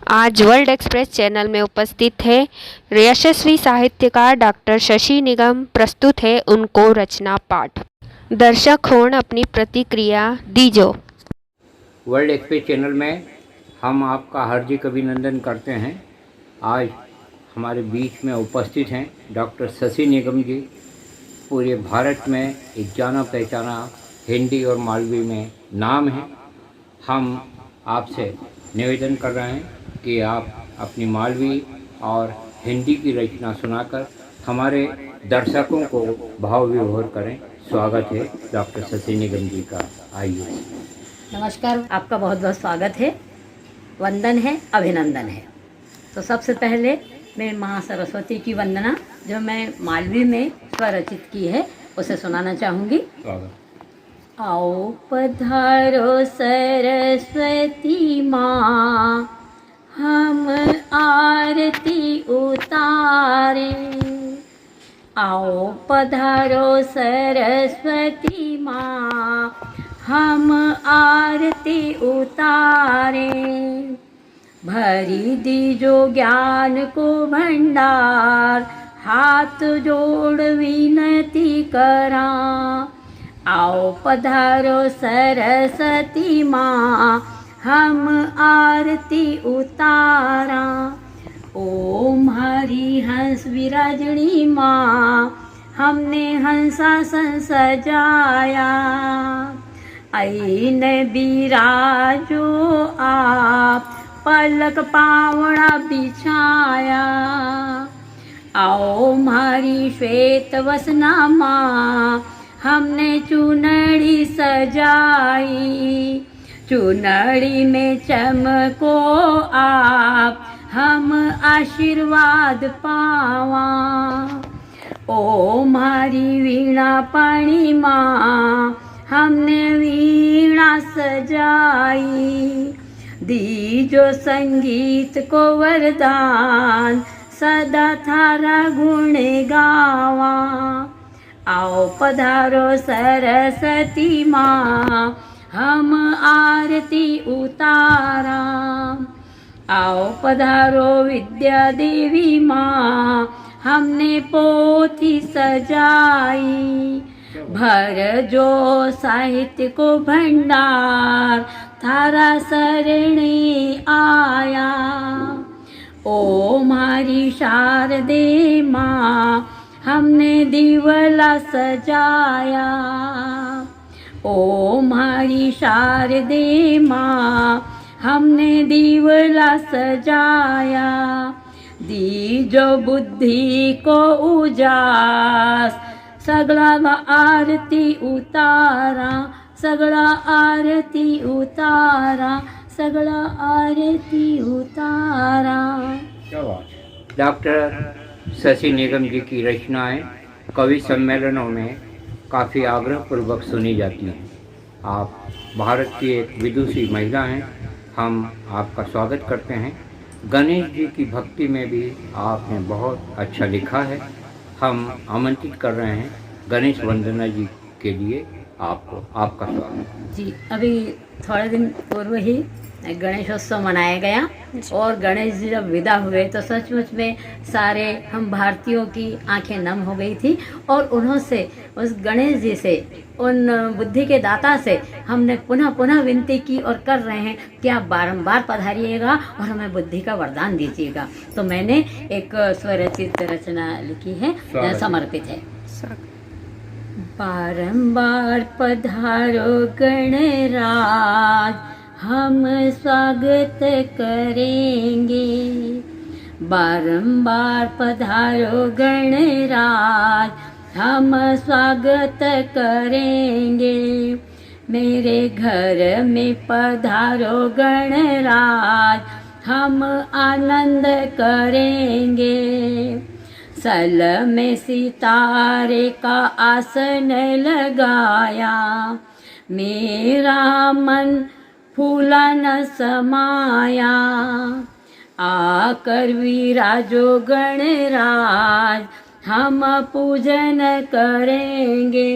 आज world express channel में उपस्थित है यशस्वी साहित्यकार डॉक्टर शशि निगम। प्रस्तुत है उनको रचना पाठ। दर्शक होण अपनी प्रतिक्रिया दीजो। वर्ल्ड एक्सप्रेस चैनल में हम आपका हार्दिक अभिनंदन करते हैं। आज हमारे बीच में उपस्थित हैं डॉक्टर शशि निगम जी। पूरे भारत में एक जाना पहचाना हिंदी और मालवी में नाम है। हम आपसे निवेदन कर रहे हैं कि आप अपनी मालवी और हिंदी की रचना सुनाकर हमारे दर्शकों को भाव विभोर करें। स्वागत है डॉक्टर शशि निगम जी का। आइए। नमस्कार, आपका बहुत बहुत स्वागत है, वंदन है, अभिनंदन है। तो सबसे पहले मैं माँ सरस्वती की वंदना जो मैं मालवी में स्वरचित की है उसे सुनाना चाहूँगी। आओ पधारो सरस्वती माँ, हम आरती उतारे। आओ पधारो सरस्वती माँ, हम आरती उतारे। भरी दीजो ज्ञान को भंडार, हाथ जोड़ विनती करा। आओ पधारो सरस्वती माँ, हम आरती उतारा। ओम हरि हंस विराजनी माँ, हमने हंसासन सजाया। आईन बिराजो आप, पलक पावड़ा बिछाया। आओ हमारी श्वेत वसना माँ, हमने चुनरी सजाई। चुनरी में चमको आप, हम आशीर्वाद पावा। ओ हमारी वीणा पाणी माँ, हमने वीणा सजाई। दीजो संगीत को वरदान, सदा थारा गुण गावा। आओ पधारो सरस्वती माँ, हम आरती उतारा। आओ पधारो विद्या देवी माँ, हमने पोथी सजाई। भर जो साहित्य को भंडार, थारा सरणे आया। ओ मारी शारदे माँ, हमने दीवला सजाया। ओ मारी शारदे माँ, हमने दीवला सजाया। दीजो बुद्धि को उजास, सगळा आरती उतारा। सगळा आरती उतारा, सगळा आरती उतारा। डॉक्टर शशि निगम जी की रचनाएं कवि सम्मेलनों में काफ़ी आग्रहपूर्वक सुनी जाती हैं। आप भारत की एक विदुषी महिला हैं। हम आपका स्वागत करते हैं। गणेश जी की भक्ति में भी आपने बहुत अच्छा लिखा है। हम आमंत्रित कर रहे हैं गणेश वंदना जी के लिए आपको। आपका स्वागत जी। अभी थोड़े दिन पूर्व ही गणेशोत्सव मनाया गया और गणेश जी जब विदा हुए तो सचमुच में सारे हम भारतीयों की आंखें नम हो गई थी। और उन्हों से, उस गणेश जी से, उन बुद्धि के दाता से हमने पुनः पुनः विनती की और कर रहे हैं कि आप बारंबार पधारिएगा और हमें बुद्धि का वरदान दीजिएगा। तो मैंने एक स्वरचित रचना लिखी है, समर्पित है। बारंबार पधारो गणराज, हम स्वागत करेंगे। बारंबार पधारो गणराज, हम स्वागत करेंगे। मेरे घर में पधारो गणराज, हम आनंद करेंगे। सल में सितारे का आसन लगाया, मेरा मन फूला न समाया। आकर विराजो गणराज, हम पूजन करेंगे।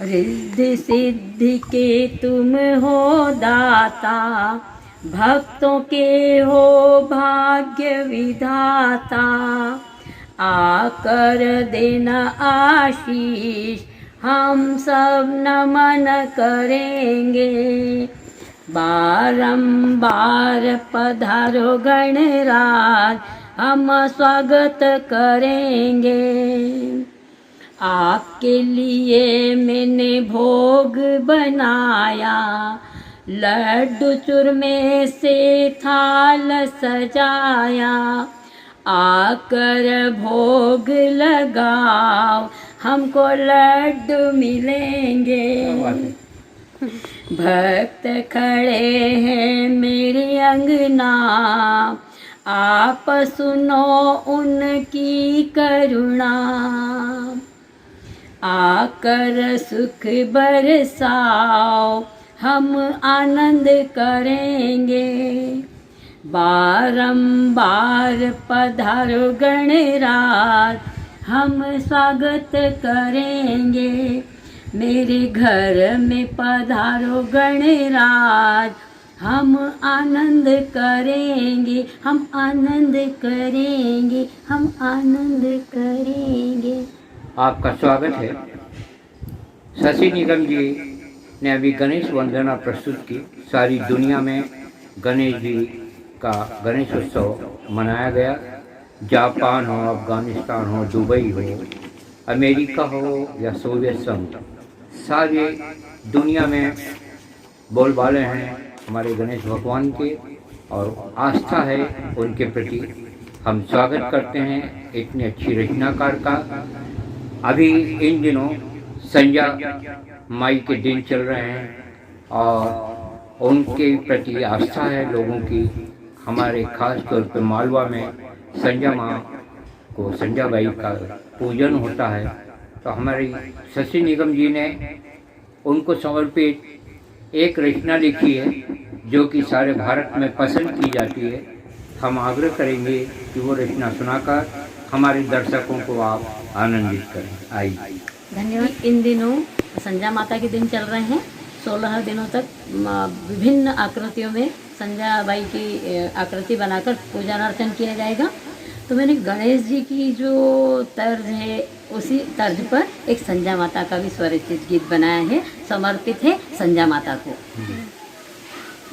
रिद्धि सिद्धि के तुम हो दाता, भक्तों के हो भाग्य विधाता, आकर देना आशीष हम सब नमन करेंगे। बारंबार पधारो गणराज हम स्वागत करेंगे। आपके लिए मैंने भोग बनाया, लड्डू चूरमे से थाल सजाया, आकर भोग लगाओ हमको लड्डू मिलेंगे। भक्त खड़े हैं मेरी अंगना, आप सुनो उनकी करुणा, आकर सुख बरसाओ हम आनंद करेंगे। बारंबार पधारो गणराज हम स्वागत करेंगे। मेरे घर में पधारो गणराज हम आनंद करेंगे, हम आनंद करेंगे, हम आनंद करेंगे। आपका स्वागत है। शशि निगम जी ने अभी गणेश वंदना प्रस्तुत की। सारी दुनिया में गणेश जी का गणेश उत्सव मनाया गया। जापान हो, अफगानिस्तान हो, दुबई हो, अमेरिका हो या सोवियत संघ, सारी दुनिया में बोलबाले हैं हमारे गणेश भगवान के और आस्था है उनके प्रति। हम स्वागत करते हैं इतनी अच्छी रचनाकार का। अभी इन दिनों संजा माई के दिन चल रहे हैं और उनके प्रति आस्था है लोगों की। हमारे खास तौर पर मालवा में संजा माँ को, संजा बाई का पूजन होता है। तो हमारी शशि निगम जी ने उनको समर्पित एक रचना लिखी है जो कि सारे भारत में पसंद की जाती है। हम आग्रह करेंगे कि वो रचना सुनाकर हमारे दर्शकों को आप आनंदित करें। आइए। धन्यवाद। इन दिनों संजा माता के दिन चल रहे हैं। 16 दिनों तक विभिन्न आकृतियों में संजा बाई की आकृति बनाकर पूजन अर्चन किया जाएगा। तो मैंने गणेश जी की जो तर्ज है उसी तर्ज पर एक संजा माता का भी स्वरचित गीत बनाया है, समर्पित है संजा माता को।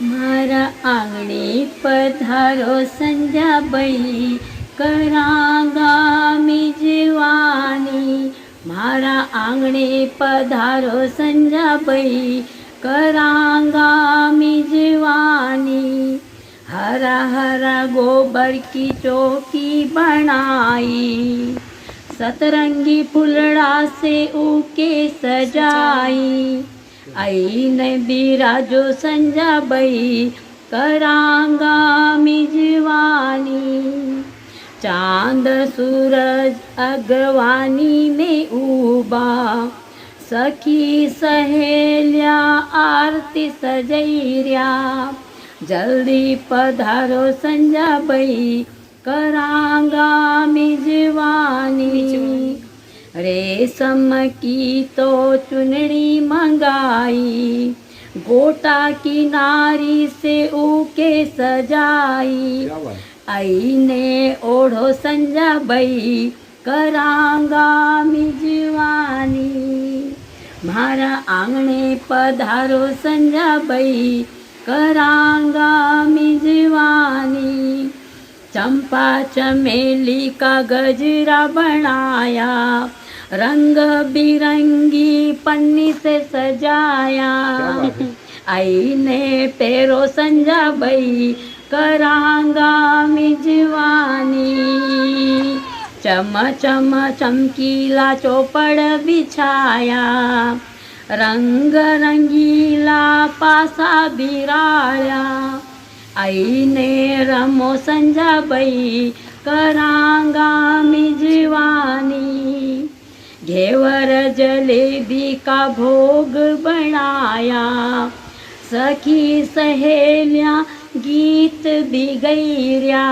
मारा आंगणे पधारो संजा बाई, करांगा मिजवानी। मारा आंगणे पधारो संजा बाई, करांगा मिजवानी। हरा हरा गोबर की चौकी बनाई, सतरंगी फुलड़ा से ऊके सजाई। आई ने बिराजो संजा बाई, करांगा मिजवानी। चांद सूरज अगवानी में उबा, सखी सहेलिया आरती सजैरिया। जल्दी पधारो संजा बाई, करांगा मिजवानी। रेशम की तो चुनरी मंगाई, गोटा की नारी से ऊके सजाई। आई ने ओढ़ो संजा बाई, करांगा मिजवानी। मारा आंगणे पधारो संजा बाई, करांगा मिजवानी। चंपा चमेली का गजरा बनाया, रंग बिरंगी पन्नी से सजाया। आई ने पैरो संजा बाई, करांगा मिजवानी। चम चम चमकीला चौपड़ बिछाया, रंग रंगीला पासा बिराया। आई ने रमो संजा बाई, करांगा मिजवानी। घेवर जलेबी का भोग बनाया, सखी सहेलियाँ गीत बिगैरिया।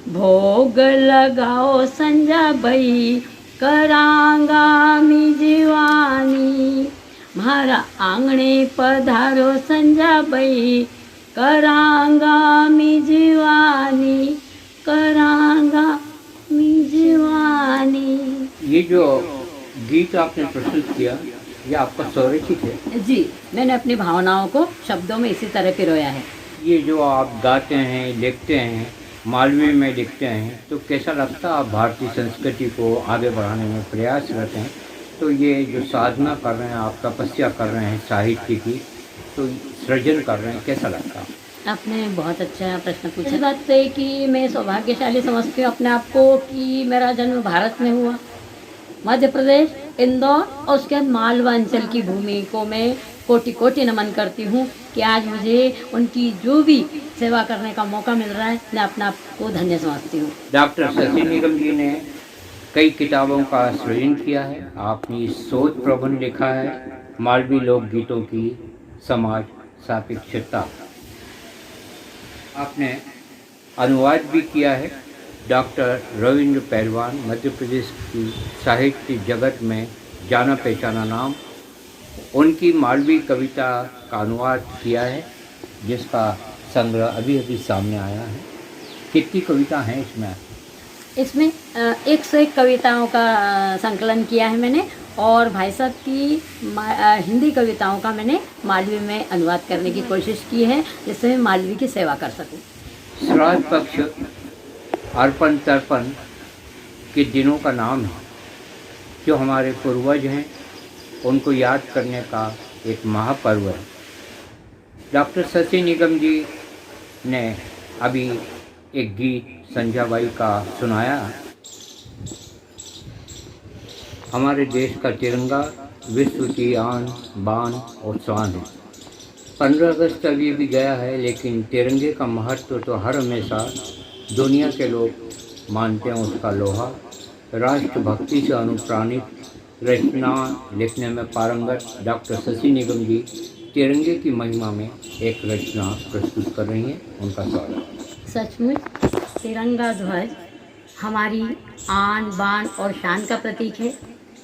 भोग लगाओ संजा बाई, करांगा मिजवानी। मारा आंगणे पधारो संजा बाई, करांगा मिजवानी, करांगा मिजवानी। ये जो गीत आपने प्रस्तुत किया, ये आपका स्वरचित है? जी, मैंने अपनी भावनाओं को शब्दों में इसी तरह पिरोया है। ये जो आप गाते हैं, लिखते हैं, मालवी में लिखते हैं, तो कैसा लगता है? आप भारतीय संस्कृति को आगे बढ़ाने में प्रयास करते हैं, तो ये जो साधना कर रहे हैं, आप तपस्या कर रहे हैं साहित्य की, तो सृजन कर रहे हैं, कैसा लगता है? आपने बहुत अच्छा प्रश्न पूछा। बात है कि मैं सौभाग्यशाली समझती हूँ अपने आप को कि मेरा जन्म भारत में हुआ, मध्य प्रदेश, इंदौर, और उसके बाद मालवा अंचल की भूमि को मैं कोटि कोटि नमन करती हूँ कि आज मुझे उनकी जो भी सेवा करने का मौका मिल रहा है, मैं अपने आप को धन्य समझती हूँ। डॉक्टर शशि निगम जी ने कई किताबों का सृजन किया है। आपने शोध प्रबंध लिखा है, मालवी लोकगीतों की समाज सापेक्षता। आपने अनुवाद भी किया है। डॉक्टर रविंद्र पहलवान मध्य प्रदेश की साहित्य जगत में जाना पहचाना नाम, उनकी मालवी कविता का अनुवाद किया है, जिसका संग्रह अभी अभी सामने आया है। कितनी कविता हैं इसमें? इसमें 101 कविताओं का संकलन किया है मैंने, और भाई साहब की हिंदी कविताओं का मैंने मालवी में अनुवाद करने की कोशिश की है, जिससे मैं मालवी की सेवा कर सकूं। श्राद्ध पक्ष, अर्पण तर्पण के दिनों का नाम है, जो हमारे पूर्वज हैं उनको याद करने का एक महापर्व है। डॉक्टर शशि निगम जी ने अभी एक गीत संध्याबाई का सुनाया। हमारे देश का तिरंगा विश्व की आन बान और शान है। 15 अगस्त अभी भी गया है, लेकिन तिरंगे का महत्व तो हर हमेशा दुनिया के लोग मानते हैं उसका लोहा। राष्ट्रभक्ति से अनुप्राणित रचना लिखने में पारंगत डॉक्टर शशि निगम जी तिरंगे की महिमा में एक रचना प्रस्तुत कर रही हैं। उनका स्वागत। सचमुच तिरंगा ध्वज हमारी आन बान और शान का प्रतीक है।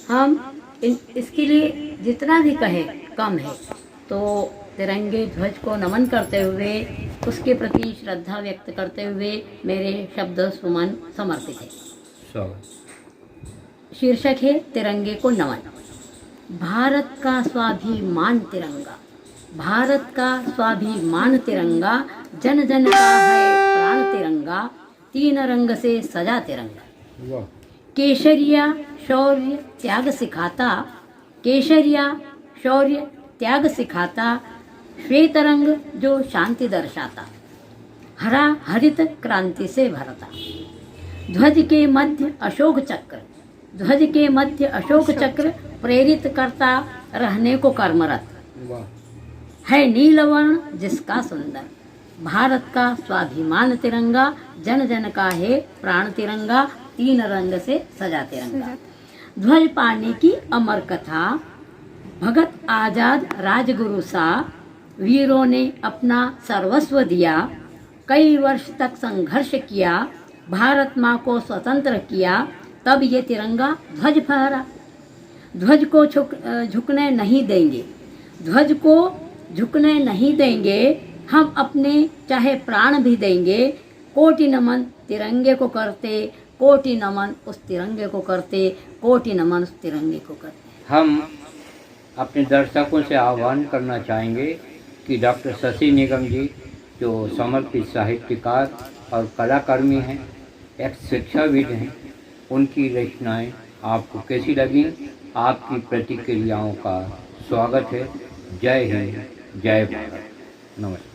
हम इसके लिए जितना भी कहें कम है। तो तिरंगे ध्वज को नमन करते हुए, उसके प्रति श्रद्धा व्यक्त करते हुए मेरे शब्द सुमन समर्पित है। शीर्षक है तिरंगे को नमन। भारत का स्वाभिमान तिरंगा, भारत का स्वाभिमान तिरंगा, जन जन का है प्राण तिरंगा, 3 रंग से सजा तिरंगा। केसरिया शौर्य त्याग सिखाता, केसरिया शौर्य त्याग सिखाता, श्वेत रंग जो शांति दर्शाता, हरा हरित क्रांति से भरता। ध्वज के मध्य अशोक चक्र, ध्वज के मध्य अशोक चक्र प्रेरित करता रहने को कर्मरत है। नीलवर्ण जिसका सुंदर, भारत का स्वाभिमान तिरंगा, जन जन का है प्राण तिरंगा, 3 रंग से सजा तिरंगा। ध्वज पाने की अमर कथा, भगत आजाद राजगुरु सा, वीरों ने अपना सर्वस्व दिया, कई वर्ष तक संघर्ष किया, भारत माँ को स्वतंत्र किया, तब ये तिरंगा ध्वज फहरा। ध्वज को झुकने नहीं देंगे, ध्वज को झुकने नहीं देंगे, हम अपने चाहे प्राण भी देंगे। कोटि नमन तिरंगे को करते, कोटि नमन उस तिरंगे को करते, कोटि नमन उस तिरंगे को करते। हम अपने दर्शकों से आह्वान करना चाहेंगे कि डॉक्टर शशि निगम जी जो समर्पित साहित्यकार और कलाकर्मी हैं, एक शिक्षाविद हैं, उनकी रचनाएं आपको कैसी लगी? आपकी प्रतिक्रियाओं का स्वागत है। जय हिंद, जय भारत, नमस्कार।